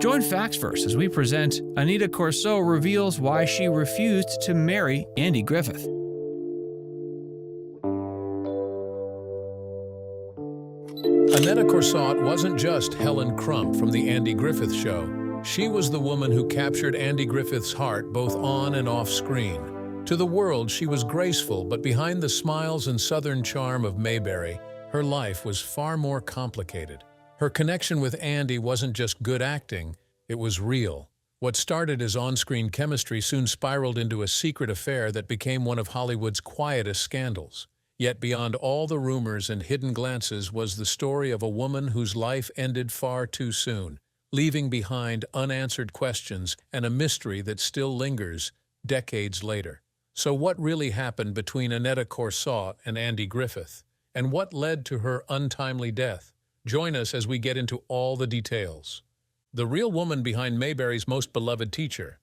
Join Facts First as we present Aneta Corsaut reveals why she refused to marry Andy Griffith. Aneta Corsaut wasn't just Helen Crump from The Andy Griffith Show. She was the woman who captured Andy Griffith's heart both on and off screen. To the world, she was graceful, but behind the smiles and southern charm of Mayberry, her life was far more complicated. Her connection with Andy wasn't just good acting, it was real. What started as on-screen chemistry soon spiraled into a secret affair that became one of Hollywood's quietest scandals. Yet beyond all the rumors and hidden glances was the story of a woman whose life ended far too soon, leaving behind unanswered questions and a mystery that still lingers decades later. So what really happened between Aneta Corsaut and Andy Griffith? And what led to her untimely death? Join us as we get into all the details. The real woman behind Mayberry's most beloved teacher.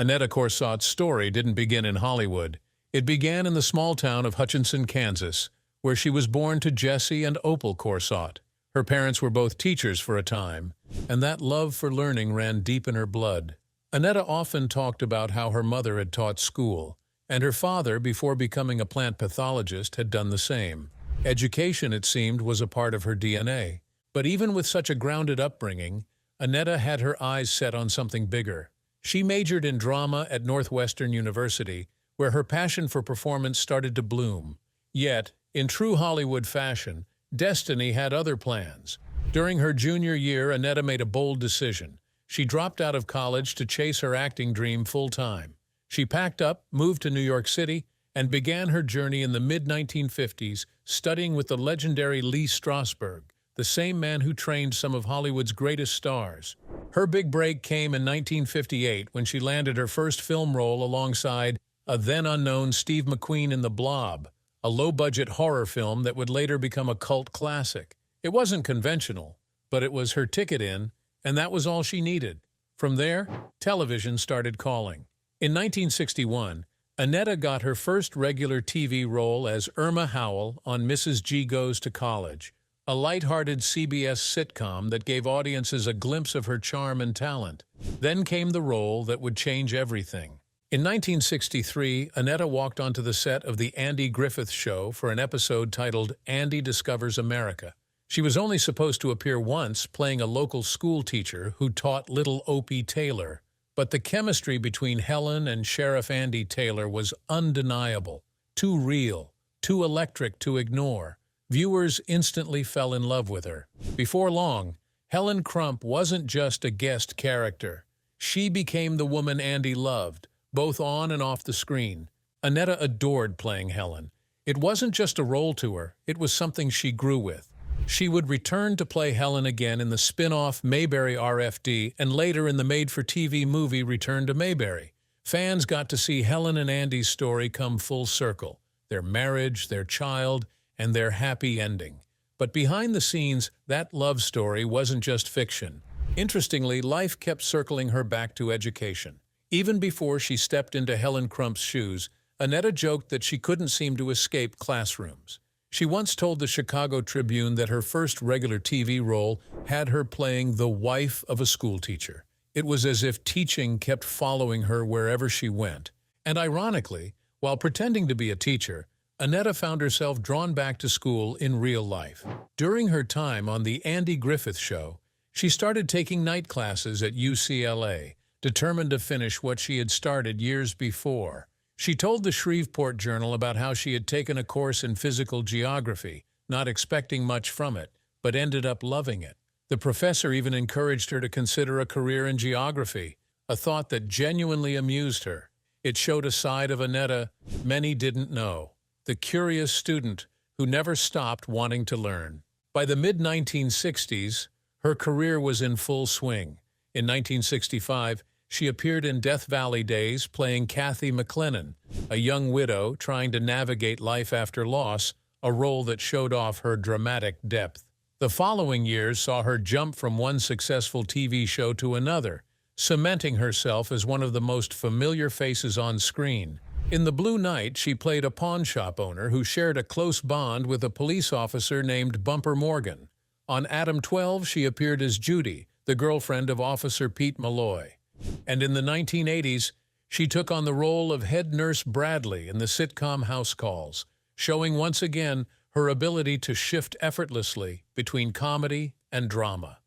Aneta Corsaut's story didn't begin in Hollywood. It began in the small town of Hutchinson, Kansas, where she was born to Jesse and Opal Corsaut. Her parents were both teachers for a time, and that love for learning ran deep in her blood. Aneta often talked about how her mother had taught school, and her father, before becoming a plant pathologist, had done the same. Education, it seemed, was a part of her DNA. But even with such a grounded upbringing, Aneta had her eyes set on something bigger. She majored in drama at Northwestern University, where her passion for performance started to bloom. Yet, in true Hollywood fashion, destiny had other plans. During her junior year, Aneta made a bold decision. She dropped out of college to chase her acting dream full-time. She packed up, moved to New York City, and began her journey in the mid-1950s, studying with the legendary Lee Strasberg, the same man who trained some of Hollywood's greatest stars. Her big break came in 1958 when she landed her first film role alongside a then-unknown Steve McQueen in The Blob, a low-budget horror film that would later become a cult classic. It wasn't conventional, but it was her ticket in, and that was all she needed. From there, television started calling. In 1961, Aneta got her first regular TV role as Irma Howell on Mrs. G Goes to College, a light-hearted CBS sitcom that gave audiences a glimpse of her charm and talent. Then came the role that would change everything. In 1963, Aneta walked onto the set of The Andy Griffith Show for an episode titled Andy Discovers America. She was only supposed to appear once, playing a local school teacher who taught little Opie Taylor. But the chemistry between Helen and Sheriff Andy Taylor was undeniable, too real, too electric to ignore. Viewers instantly fell in love with her. Before long, Helen Crump wasn't just a guest character. She became the woman Andy loved, both on and off the screen. Aneta adored playing Helen. It wasn't just a role to her, it was something she grew with. She would return to play Helen again in the spin-off Mayberry R.F.D. and later in the made-for-TV movie Return to Mayberry. Fans got to see Helen and Andy's story come full circle, their marriage, their child, and their happy ending. But behind the scenes, that love story wasn't just fiction. Interestingly, life kept circling her back to education. Even before she stepped into Helen Crump's shoes, Aneta joked that she couldn't seem to escape classrooms. She once told the Chicago Tribune that her first regular TV role had her playing the wife of a schoolteacher. It was as if teaching kept following her wherever she went. And ironically, while pretending to be a teacher, Aneta found herself drawn back to school in real life. During her time on The Andy Griffith Show, she started taking night classes at UCLA, determined to finish what she had started years before. She told the Shreveport Journal about how she had taken a course in physical geography, not expecting much from it, but ended up loving it. The professor even encouraged her to consider a career in geography, a thought that genuinely amused her. It showed a side of Aneta many didn't know, the curious student who never stopped wanting to learn. By the mid-1960s, her career was in full swing. In 1965, she appeared in Death Valley Days playing Kathy McLennan, a young widow trying to navigate life after loss, a role that showed off her dramatic depth. The following years saw her jump from one successful TV show to another, cementing herself as one of the most familiar faces on screen. In The Blue Knight, she played a pawn shop owner who shared a close bond with a police officer named Bumper Morgan. On Adam 12, she appeared as Judy, the girlfriend of Officer Pete Malloy. And in the 1980s, she took on the role of head nurse Bradley in the sitcom House Calls, showing once again her ability to shift effortlessly between comedy and drama.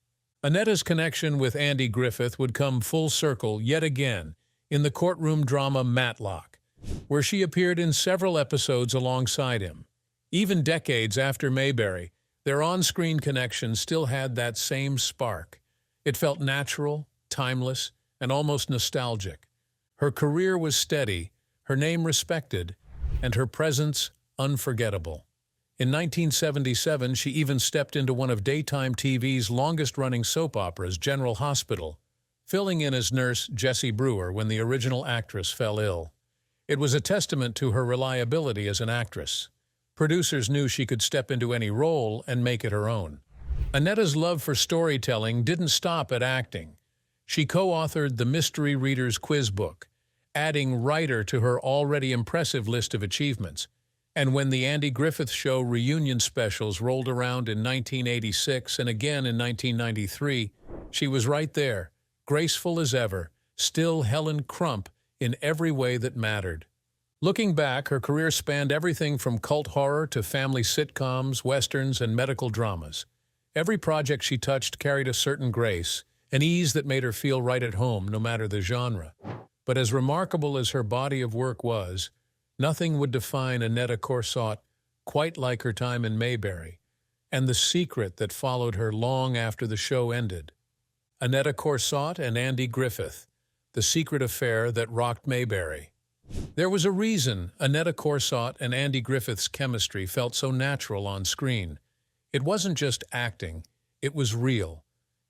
Aneta's connection with Andy Griffith would come full circle yet again in the courtroom drama Matlock, where she appeared in several episodes alongside him. Even decades after Mayberry, their on-screen connection still had that same spark. It felt natural, timeless, and almost nostalgic. Her career was steady, her name respected, and her presence unforgettable. In 1977, she even stepped into one of daytime TV's longest-running soap operas, General Hospital, filling in as nurse Jessie Brewer when the original actress fell ill. It was a testament to her reliability as an actress. Producers knew she could step into any role and make it her own. Aneta's love for storytelling didn't stop at acting. She co-authored the Mystery Reader's Quiz Book, adding writer to her already impressive list of achievements. And when the Andy Griffith Show reunion specials rolled around in 1986 and again in 1993, she was right there, graceful as ever, still Helen Crump in every way that mattered. Looking back, her career spanned everything from cult horror to family sitcoms, westerns, and medical dramas. Every project she touched carried a certain grace, an ease that made her feel right at home, no matter the genre. But as remarkable as her body of work was, nothing would define Aneta Corsaut quite like her time in Mayberry, and the secret that followed her long after the show ended. Aneta Corsaut and Andy Griffith, the secret affair that rocked Mayberry. There was a reason Aneta Corsaut and Andy Griffith's chemistry felt so natural on screen. It wasn't just acting, it was real.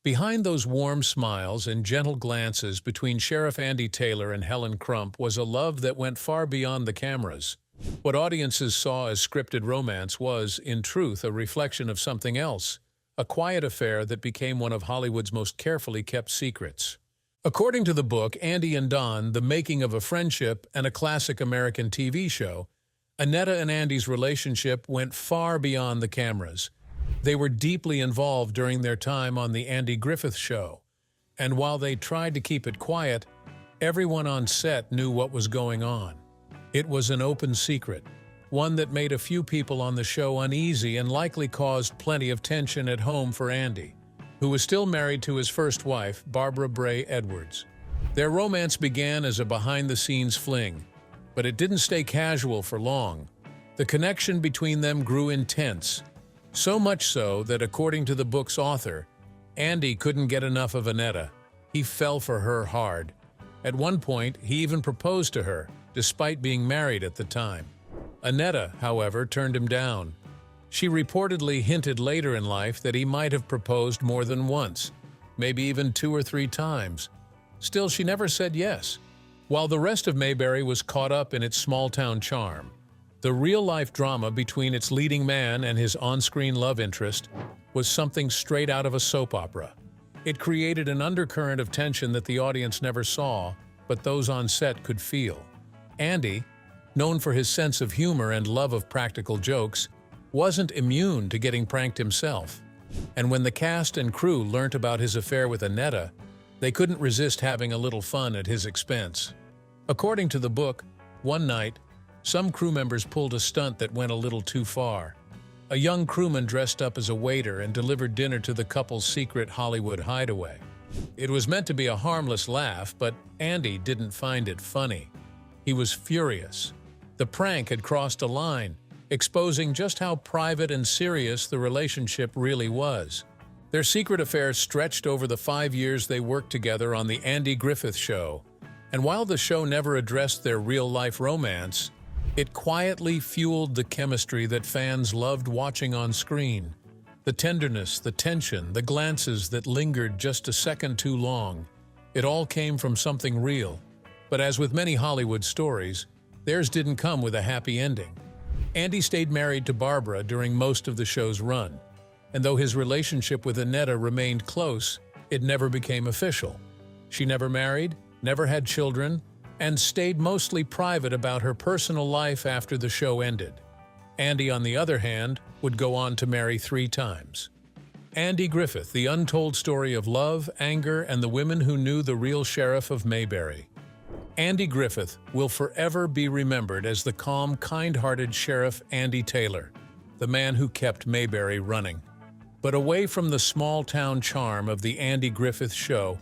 Behind those warm smiles and gentle glances between Sheriff Andy Taylor and Helen Crump was a love that went far beyond the cameras. What audiences saw as scripted romance was, in truth, a reflection of something else, a quiet affair that became one of Hollywood's most carefully kept secrets. According to the book Andy and Don, The Making of a Friendship and a Classic American TV Show, Aneta and Andy's relationship went far beyond the cameras. They were deeply involved during their time on The Andy Griffith Show, and while they tried to keep it quiet, everyone on set knew what was going on. It was an open secret, one that made a few people on the show uneasy and likely caused plenty of tension at home for Andy, who was still married to his first wife, Barbara Bray Edwards. Their romance began as a behind-the-scenes fling, but it didn't stay casual for long. The connection between them grew intense, so much so that, according to the book's author, Andy couldn't get enough of Aneta. He fell for her hard. At one point, he even proposed to her, despite being married at the time. Aneta, however, turned him down. She reportedly hinted later in life that he might have proposed more than once, maybe even 2 or 3 times. Still, she never said yes. While the rest of Mayberry was caught up in its small-town charm, the real-life drama between its leading man and his on-screen love interest was something straight out of a soap opera. It created an undercurrent of tension that the audience never saw, but those on set could feel. Andy, known for his sense of humor and love of practical jokes, wasn't immune to getting pranked himself. And when the cast and crew learnt about his affair with Aneta, they couldn't resist having a little fun at his expense. According to the book, one night, some crew members pulled a stunt that went a little too far. A young crewman dressed up as a waiter and delivered dinner to the couple's secret Hollywood hideaway. It was meant to be a harmless laugh, but Andy didn't find it funny. He was furious. The prank had crossed a line, exposing just how private and serious the relationship really was. Their secret affair stretched over the 5 years they worked together on The Andy Griffith Show, and while the show never addressed their real-life romance, it quietly fueled the chemistry that fans loved watching on screen. The tenderness, the tension, the glances that lingered just a second too long. It all came from something real. But as with many Hollywood stories, theirs didn't come with a happy ending. Andy stayed married to Barbara during most of the show's run, and though his relationship with Aneta remained close, it never became official. She never married, never had children, and stayed mostly private about her personal life after the show ended. Andy, on the other hand, would go on to marry 3 times. Andy Griffith, the untold story of love, anger, and the women who knew the real sheriff of Mayberry. Andy Griffith will forever be remembered as the calm, kind-hearted Sheriff Andy Taylor, the man who kept Mayberry running. But away from the small-town charm of the Andy Griffith Show,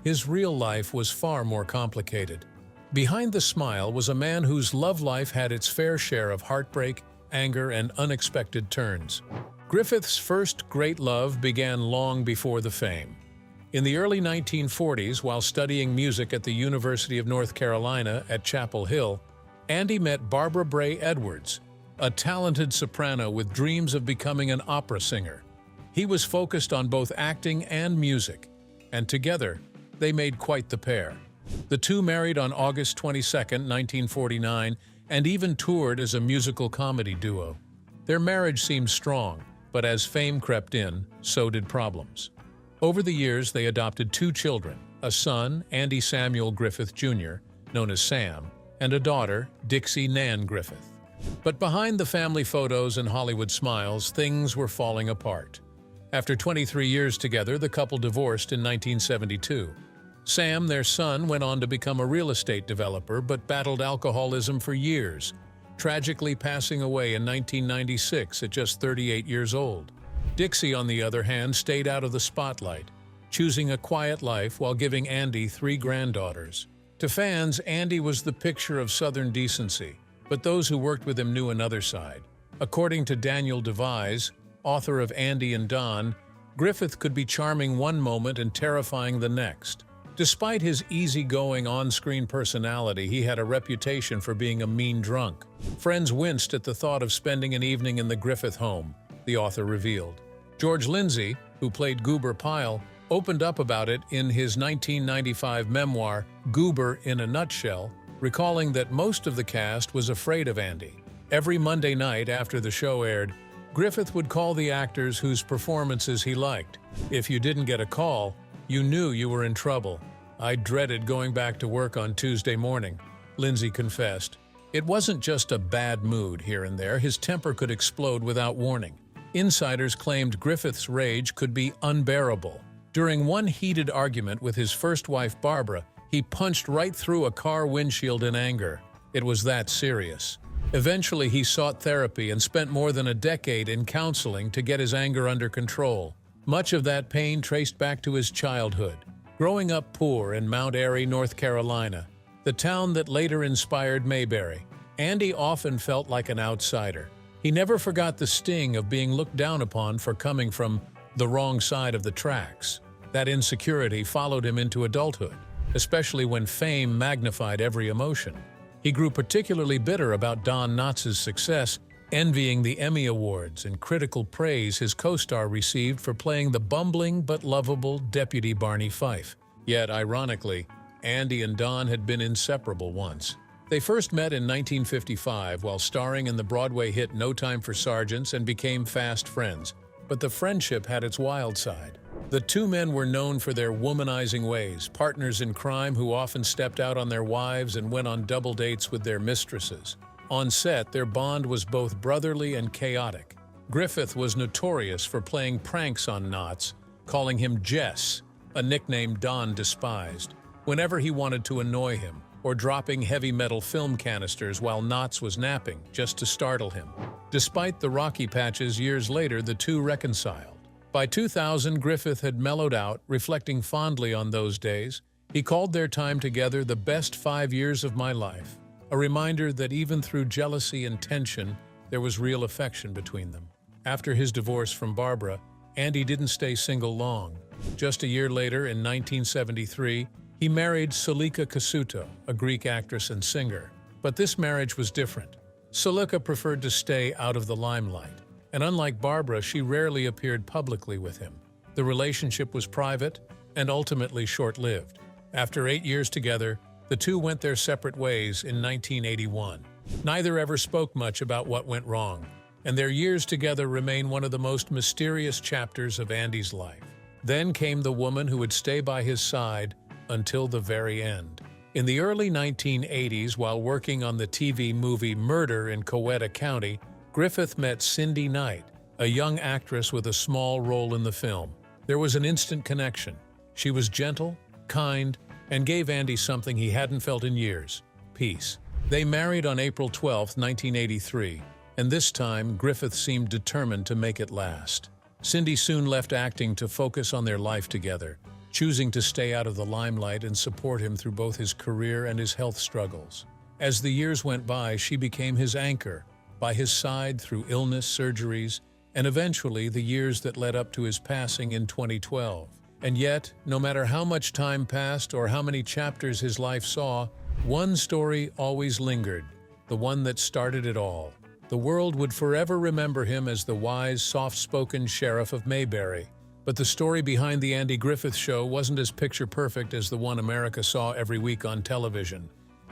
his real life was far more complicated. Behind the smile was a man whose love life had its fair share of heartbreak, anger, and unexpected turns. Griffith's first great love began long before the fame. In the early 1940s, while studying music at the University of North Carolina at Chapel Hill, Andy met Barbara Bray Edwards, a talented soprano with dreams of becoming an opera singer. He was focused on both acting and music, and together, they made quite the pair. The two married on August 22, 1949, and even toured as a musical comedy duo. Their marriage seemed strong, but as fame crept in, so did problems. Over the years, they adopted two children, a son, Andy Samuel Griffith Jr., known as Sam, and a daughter, Dixie Nan Griffith. But behind the family photos and Hollywood smiles, things were falling apart. After 23 years together, the couple divorced in 1972. Sam, their son, went on to become a real estate developer but battled alcoholism for years, tragically passing away in 1996 at just 38 years old. Dixie, on the other hand, stayed out of the spotlight, choosing a quiet life while giving Andy 3 granddaughters. To fans, Andy was the picture of Southern decency, but those who worked with him knew another side. According to Daniel DeVise, author of Andy and Don, Griffith could be charming one moment and terrifying the next. Despite his easygoing on-screen personality, he had a reputation for being a mean drunk. Friends winced at the thought of spending an evening in the Griffith home, the author revealed. George Lindsay, who played Goober Pyle, opened up about it in his 1995 memoir, Goober in a Nutshell, recalling that most of the cast was afraid of Andy. Every Monday night after the show aired, Griffith would call the actors whose performances he liked. If you didn't get a call, you knew you were in trouble. I dreaded going back to work on Tuesday morning, Lindsay confessed. It wasn't just a bad mood here and there, his temper could explode without warning. Insiders claimed Griffith's rage could be unbearable. During one heated argument with his first wife Barbara, he punched right through a car windshield in anger. It was that serious. Eventually, he sought therapy and spent more than a decade in counseling to get his anger under control. Much of that pain traced back to his childhood. Growing up poor in Mount Airy, North Carolina, the town that later inspired Mayberry, Andy often felt like an outsider. He never forgot the sting of being looked down upon for coming from the wrong side of the tracks. That insecurity followed him into adulthood, especially when fame magnified every emotion. He grew particularly bitter about Don Knotts' success, envying the Emmy Awards and critical praise his co-star received for playing the bumbling but lovable Deputy Barney Fife. Yet, ironically, Andy and Don had been inseparable once. They first met in 1955 while starring in the Broadway hit No Time for Sergeants and became fast friends. But the friendship had its wild side. The two men were known for their womanizing ways, partners in crime who often stepped out on their wives and went on double dates with their mistresses. On set, their bond was both brotherly and chaotic. Griffith was notorious for playing pranks on Knotts, calling him Jess, a nickname Don despised, whenever he wanted to annoy him, or dropping heavy metal film canisters while Knotts was napping, just to startle him. Despite the rocky patches years later, the two reconciled. By 2000, Griffith had mellowed out, reflecting fondly on those days. He called their time together the best 5 years of my life. A reminder that even through jealousy and tension, there was real affection between them. After his divorce from Barbara, Andy didn't stay single long. Just a year later, in 1973, he married Sulika Kasuto, a Greek actress and singer. But this marriage was different. Sulika preferred to stay out of the limelight, and unlike Barbara, she rarely appeared publicly with him. The relationship was private and ultimately short-lived. After 8 years together, the two went their separate ways in 1981. Neither ever spoke much about what went wrong, and their years together remain one of the most mysterious chapters of Andy's life. Then came the woman who would stay by his side until the very end. In the early 1980s, while working on the TV movie Murder in Coweta County, Griffith met Cindy Knight, a young actress with a small role in the film. There was an instant connection. She was gentle, kind, and gave Andy something he hadn't felt in years: peace. They married on April 12, 1983, and this time Griffith seemed determined to make it last. Cindy soon left acting to focus on their life together, choosing to stay out of the limelight and support him through both his career and his health struggles. As the years went by, she became his anchor, by his side through illness, surgeries, and eventually the years that led up to his passing in 2012. And yet, no matter how much time passed or how many chapters his life saw, one story always lingered, the one that started it all. The world would forever remember him as the wise, soft-spoken sheriff of Mayberry. But the story behind the Andy Griffith Show wasn't as picture-perfect as the one America saw every week on television.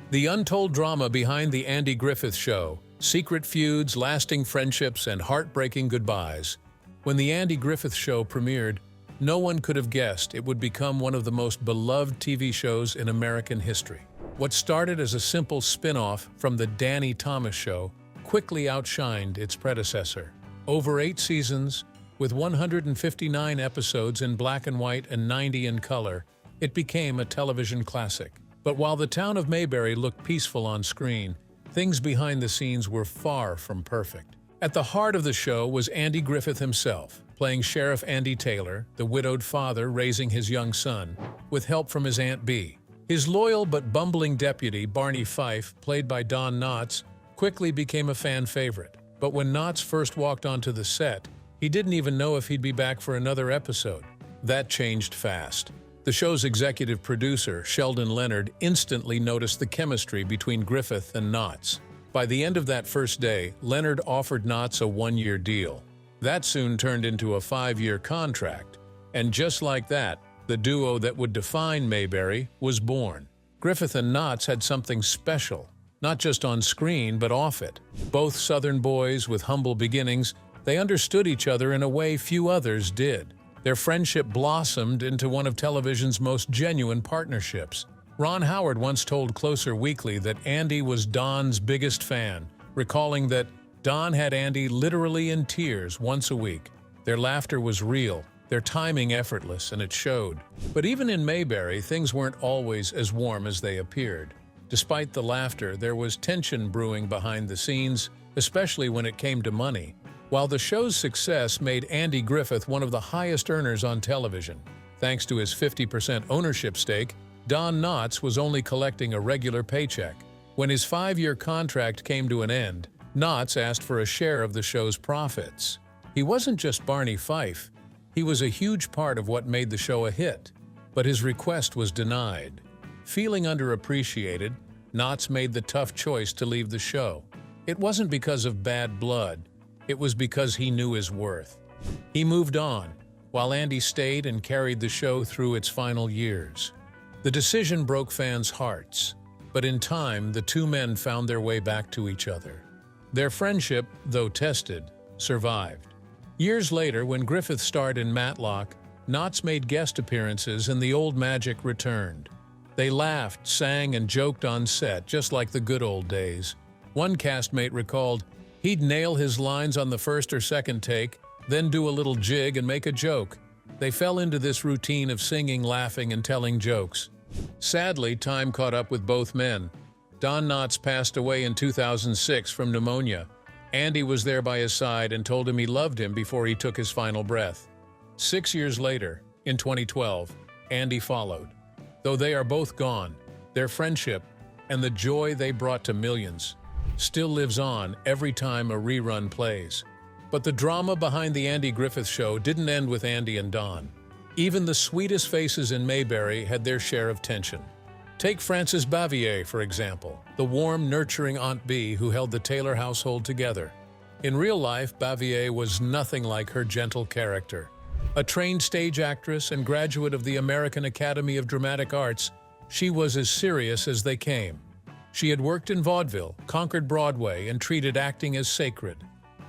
The untold drama behind the Andy Griffith Show, secret feuds, lasting friendships, and heartbreaking goodbyes. When the Andy Griffith Show premiered, no one could have guessed it would become one of the most beloved TV shows in American history. What started as a simple spin-off from The Danny Thomas Show quickly outshined its predecessor. Over 8 seasons, with 159 episodes in black and white and 90 in color, it became a television classic. But while the town of Mayberry looked peaceful on screen, things behind the scenes were far from perfect. At the heart of the show was Andy Griffith himself, playing Sheriff Andy Taylor, the widowed father raising his young son, with help from his Aunt Bee. His loyal but bumbling deputy, Barney Fife, played by Don Knotts, quickly became a fan favorite. But when Knotts first walked onto the set, he didn't even know if he'd be back for another episode. That changed fast. The show's executive producer, Sheldon Leonard, instantly noticed the chemistry between Griffith and Knotts. By the end of that first day, Leonard offered Knotts a 1-year deal. That soon turned into a 5-year contract. And just like that, the duo that would define Mayberry was born. Griffith and Knotts had something special, not just on screen but off it. Both Southern boys with humble beginnings, they understood each other in a way few others did. Their friendship blossomed into one of television's most genuine partnerships. Ron Howard once told Closer Weekly that Andy was Don's biggest fan, recalling that Don had Andy literally in tears once a week. Their laughter was real, their timing effortless, and it showed. But even in Mayberry, things weren't always as warm as they appeared. Despite the laughter, there was tension brewing behind the scenes, especially when it came to money. While the show's success made Andy Griffith one of the highest earners on television, thanks to his 50% ownership stake, Don Knotts was only collecting a regular paycheck. When his 5-year contract came to an end, Knotts asked for a share of the show's profits. He wasn't just Barney Fife. He was a huge part of what made the show a hit, but his request was denied. Feeling underappreciated, Knotts made the tough choice to leave the show. It wasn't because of bad blood. It was because he knew his worth. He moved on, while Andy stayed and carried the show through its final years. The decision broke fans' hearts, but in time, the two men found their way back to each other. Their friendship, though tested, survived. Years later, when Griffith starred in Matlock, Knotts made guest appearances and the old magic returned. They laughed, sang, and joked on set, just like the good old days. One castmate recalled, he'd nail his lines on the first or second take, then do a little jig and make a joke. They fell into this routine of singing, laughing, and telling jokes. Sadly, time caught up with both men. Don Knotts passed away in 2006 from pneumonia. Andy was there by his side and told him he loved him before he took his final breath. 6 years later, in 2012, Andy followed. Though they are both gone, their friendship and the joy they brought to millions still lives on every time a rerun plays. But the drama behind the Andy Griffith Show didn't end with Andy and Don. Even the sweetest faces in Mayberry had their share of tension. Take Frances Bavier, for example, the warm, nurturing Aunt Bee who held the Taylor household together. In real life, Bavier was nothing like her gentle character. A trained stage actress and graduate of the American Academy of Dramatic Arts, she was as serious as they came. She had worked in vaudeville, conquered Broadway, and treated acting as sacred.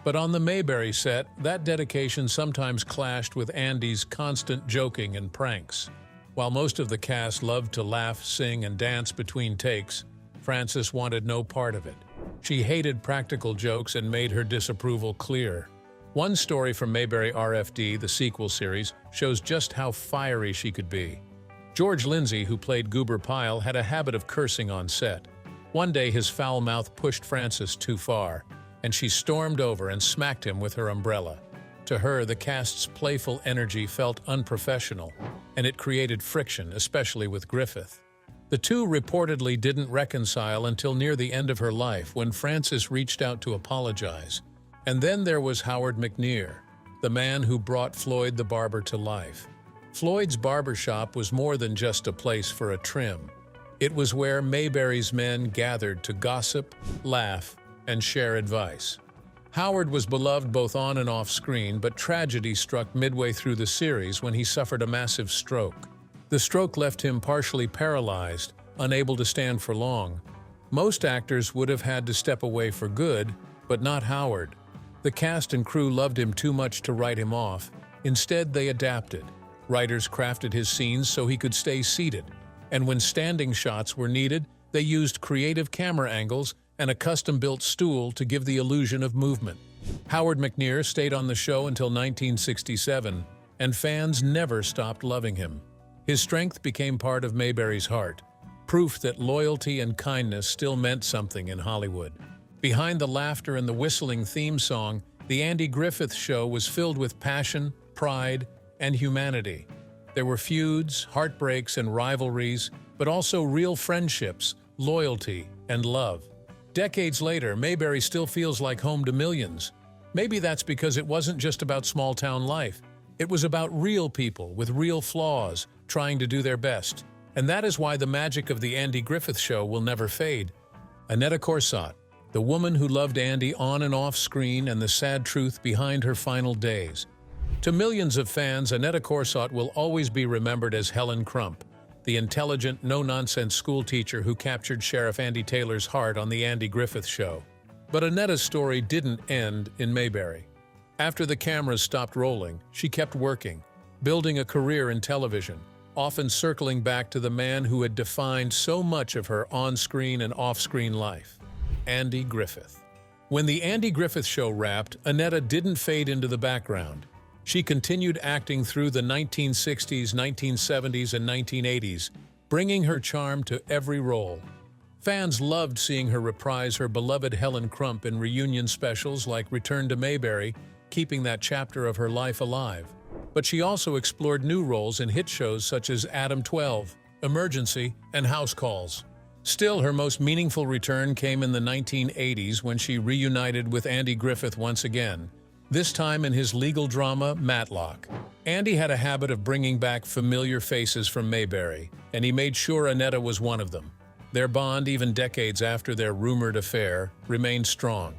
But on the Mayberry set, that dedication sometimes clashed with Andy's constant joking and pranks. While most of the cast loved to laugh, sing, and dance between takes, Frances wanted no part of it. She hated practical jokes and made her disapproval clear. One story from Mayberry R.F.D., the sequel series, shows just how fiery she could be. George Lindsay, who played Goober Pyle, had a habit of cursing on set. One day his foul mouth pushed Frances too far, and she stormed over and smacked him with her umbrella. To her, the cast's playful energy felt unprofessional, and it created friction, especially with Griffith. The two reportedly didn't reconcile until near the end of her life, when Frances reached out to apologize. And then there was Howard McNear, the man who brought Floyd the barber to life. Floyd's barbershop was more than just a place for a trim. It was where Mayberry's men gathered to gossip, laugh, and share advice. Howard was beloved both on and off screen, but tragedy struck midway through the series when he suffered a massive stroke. The stroke left him partially paralyzed, unable to stand for long. Most actors would have had to step away for good, but not Howard. The cast and crew loved him too much to write him off. Instead, they adapted. Writers crafted his scenes so he could stay seated, and when standing shots were needed, they used creative camera angles and a custom-built stool to give the illusion of movement. Howard McNear stayed on the show until 1967, and fans never stopped loving him. His strength became part of Mayberry's heart, proof that loyalty and kindness still meant something in Hollywood. Behind the laughter and the whistling theme song, the Andy Griffith Show was filled with passion, pride, and humanity. There were feuds, heartbreaks, and rivalries, but also real friendships, loyalty, and love. Decades later, Mayberry still feels like home to millions. Maybe that's because it wasn't just about small-town life. It was about real people with real flaws, trying to do their best. And that is why the magic of the Andy Griffith Show will never fade. Aneta Corsaut, the woman who loved Andy on and off screen, and the sad truth behind her final days. To millions of fans, Aneta Corsaut will always be remembered as Helen Crump, the intelligent, no-nonsense schoolteacher who captured Sheriff Andy Taylor's heart on the Andy Griffith Show. But Aneta's story didn't end in Mayberry. After the cameras stopped rolling, she kept working, building a career in television, often circling back to the man who had defined so much of her on-screen and off-screen life, Andy Griffith. When the Andy Griffith Show wrapped, Aneta didn't fade into the background. She continued acting through the 1960s, 1970s, and 1980s, bringing her charm to every role. Fans loved seeing her reprise her beloved Helen Crump in reunion specials like Return to Mayberry, keeping that chapter of her life alive. But she also explored new roles in hit shows such as Adam 12, Emergency, and House Calls. Still, her most meaningful return came in the 1980s when she reunited with Andy Griffith once again, this time in his legal drama, Matlock. Andy had a habit of bringing back familiar faces from Mayberry, and he made sure Aneta was one of them. Their bond, even decades after their rumored affair, remained strong.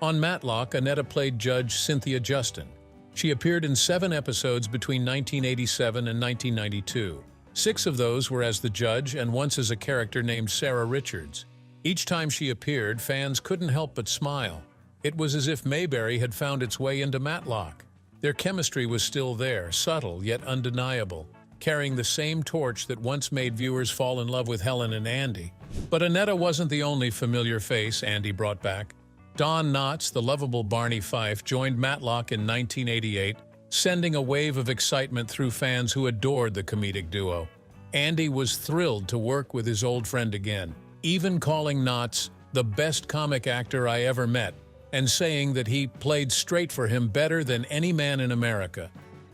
On Matlock, Aneta played Judge Cynthia Justin. She appeared in 7 episodes between 1987 and 1992. 6 of those were as the judge, and once as a character named Sarah Richards. Each time she appeared, fans couldn't help but smile. It was as if Mayberry had found its way into Matlock. Their chemistry was still there, subtle yet undeniable, carrying the same torch that once made viewers fall in love with Helen and Andy. But Aneta wasn't the only familiar face Andy brought back. Don Knotts, the lovable Barney Fife, joined Matlock in 1988, sending a wave of excitement through fans who adored the comedic duo. Andy was thrilled to work with his old friend again, even calling Knotts the best comic actor I ever met, and saying that he played straight for him better than any man in America.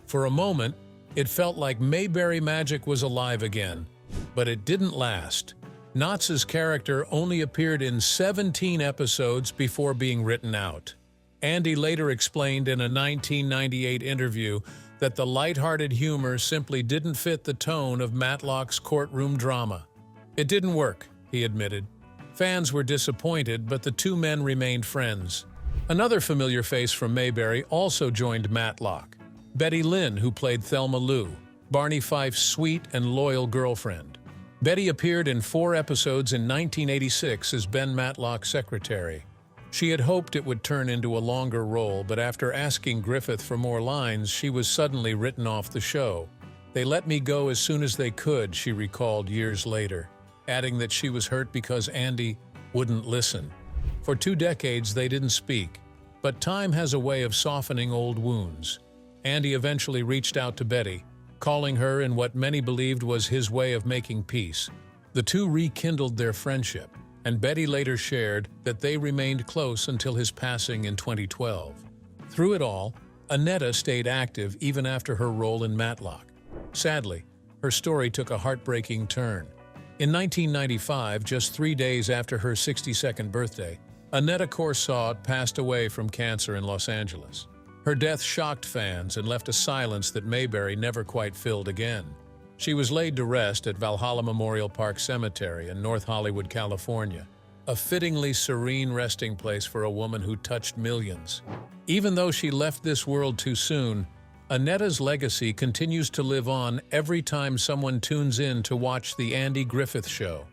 For a moment, it felt like Mayberry magic was alive again, but it didn't last. Knotts' character only appeared in 17 episodes before being written out. Andy later explained in a 1998 interview that the lighthearted humor simply didn't fit the tone of Matlock's courtroom drama. It didn't work, he admitted. Fans were disappointed, but the two men remained friends. Another familiar face from Mayberry also joined Matlock, Betty Lynn, who played Thelma Lou, Barney Fife's sweet and loyal girlfriend. Betty appeared in 4 episodes in 1986 as Ben Matlock's secretary. She had hoped it would turn into a longer role, but after asking Griffith for more lines, she was suddenly written off the show. "They let me go as soon as they could," she recalled years later, adding that she was hurt because Andy wouldn't listen. For 2 decades, they didn't speak. But time has a way of softening old wounds. Andy eventually reached out to Betty, calling her in what many believed was his way of making peace. The two rekindled their friendship, and Betty later shared that they remained close until his passing in 2012. Through it all, Aneta stayed active even after her role in Matlock. Sadly, her story took a heartbreaking turn. In 1995, just 3 days after her 62nd birthday, Aneta Corsaut passed away from cancer in Los Angeles. Her death shocked fans and left a silence that Mayberry never quite filled again. She was laid to rest at Valhalla Memorial Park Cemetery in North Hollywood, California, a fittingly serene resting place for a woman who touched millions. Even though she left this world too soon, Aneta's legacy continues to live on every time someone tunes in to watch The Andy Griffith Show.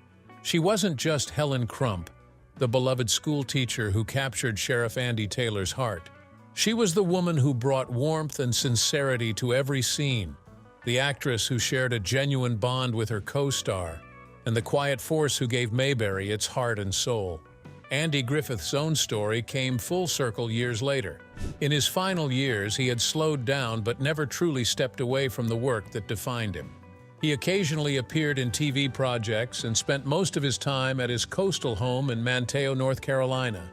She wasn't just Helen Crump, the beloved school teacher who captured Sheriff Andy Taylor's heart. She was the woman who brought warmth and sincerity to every scene, the actress who shared a genuine bond with her co-star, and the quiet force who gave Mayberry its heart and soul. Andy Griffith's own story came full circle years later. In his final years, he had slowed down but never truly stepped away from the work that defined him. He occasionally appeared in TV projects and spent most of his time at his coastal home in Manteo, North Carolina.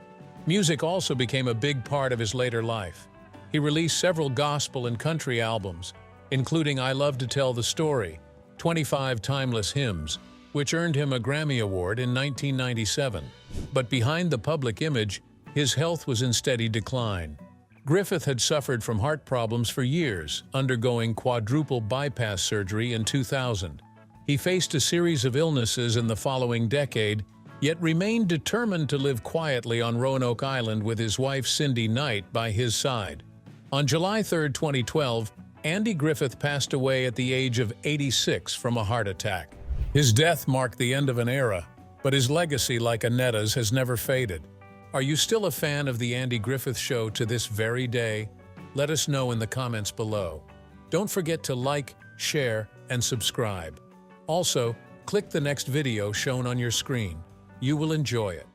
Music also became a big part of his later life. He released several gospel and country albums, including I Love to Tell the Story, 25 timeless hymns, which earned him a Grammy Award in 1997. But behind the public image, his health was in steady decline. Griffith had suffered from heart problems for years, undergoing quadruple bypass surgery in 2000. He faced a series of illnesses in the following decade, yet remained determined to live quietly on Roanoke Island with his wife Cindy Knight by his side. On July 3, 2012, Andy Griffith passed away at the age of 86 from a heart attack. His death marked the end of an era, but his legacy, like Aneta's, has never faded. Are you still a fan of The Andy Griffith Show to this very day? Let us know in the comments below. Don't forget to like, share, and subscribe. Also, click the next video shown on your screen. You will enjoy it.